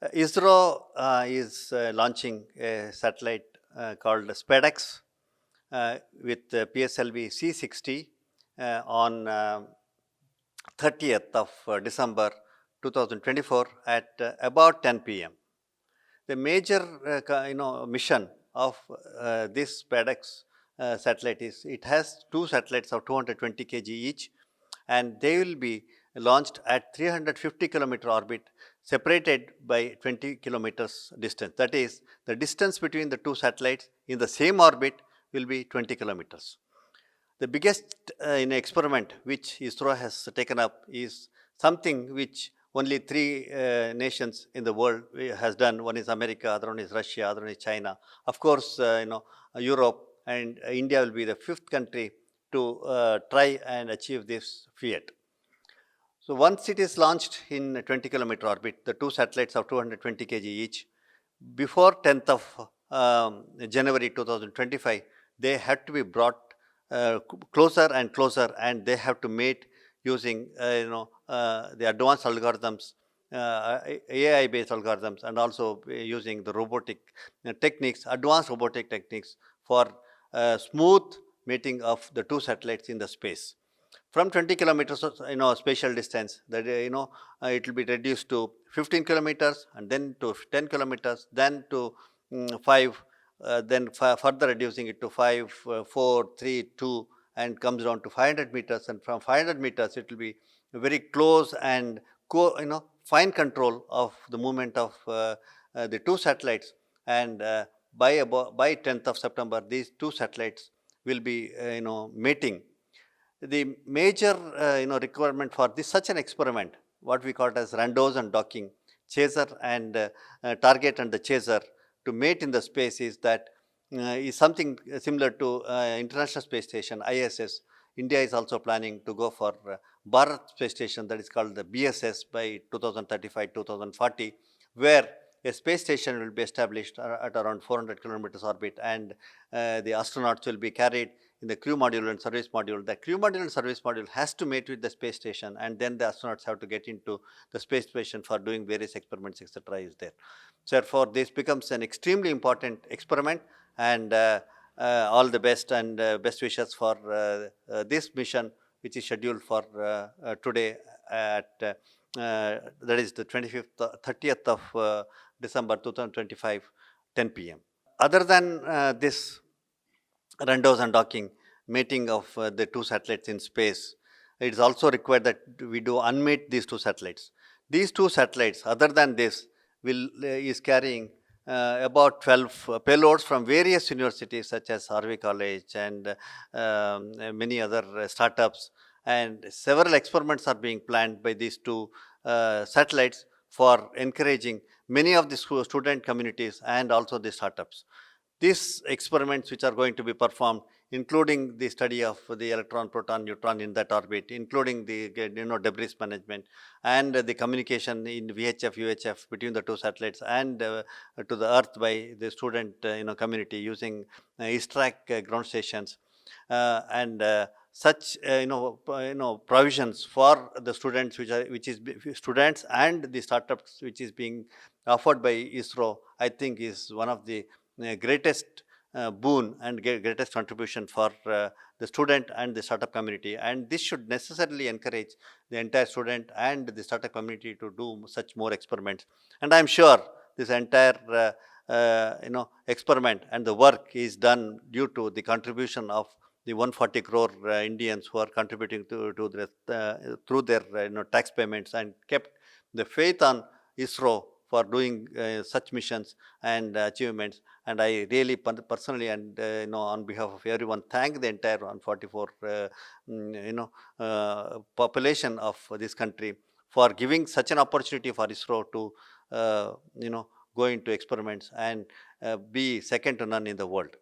ISRO is launching a satellite called SpaDeX with PSLV C60 on 30th of December 2024 at about 10 p.m. The major mission of this SpaDeX satellite is it has two satellites of 220 kg each, and they will be launched at 350 kilometer orbit separated by 20 kilometers distance. That is, the distance between the two satellites in the same orbit will be 20 kilometers. The biggest experiment which ISRO has taken up is something which only three nations in the world has done. One is America, other one is Russia, other one is China. Of course, Europe and India will be the fifth country to try and achieve this feat. So once it is launched in 20 kilometer orbit, the two satellites of 220 kg each, before 10th of January 2025, they had to be brought closer and closer, and they have to mate using the advanced algorithms, AI based algorithms, and also using the robotic techniques, advanced robotic techniques for smooth mating of the two satellites in the space. From 20 kilometers spatial distance, that it will be reduced to 15 kilometers, and then to 10 kilometers, then to 5, then further reducing it to 5, 4, 3, 2, and comes down to 500 meters. And from 500 meters, it will be very close and fine control of the movement of the two satellites. And by 10th of September, these two satellites will be mating. The major requirement for this such an experiment, what we call it as randos and docking, chaser and target and the chaser to mate in the space is something similar to International Space Station ISS. India is also planning to go for Bharat Space Station, that is called the BSS, by 2035-2040, where a space station will be established at around 400 kilometers orbit, and the astronauts will be carried in the crew module and service module. The crew module and service module has to mate with the space station, and then the astronauts have to get into the space station for doing various experiments, etc. is there. So therefore, this becomes an extremely important experiment, and all the best and best wishes for this mission, which is scheduled for today at that is the 30th of December 2025, 10 p.m. Other than this randos and docking, mating of the two satellites in space, it is also required that we do unmate these two satellites. These two satellites, other than this, is carrying about 12 payloads from various universities such as Harvey College and many other startups, and several experiments are being planned by these two satellites for encouraging many of the student communities and also the startups. These experiments which are going to be performed, including the study of the electron, proton, neutron in that orbit, including the debris management and the communication in VHF, UHF between the two satellites and to the Earth by the student community using ISTRAC ground stations, and such provisions for the students which is students and the startups which is being offered by ISRO, I think is one of the greatest boon and greatest contribution for the student and the startup community, and this should necessarily encourage the entire student and the startup community to do such more experiments. And I am sure this entire experiment and the work is done due to the contribution of the 140 crore Indians who are contributing to through their tax payments, and kept the faith on ISRO for doing such missions and achievements. And I really personally and on behalf of everyone thank the entire 144 population of this country for giving such an opportunity for ISRO to go into experiments and be second to none in the world.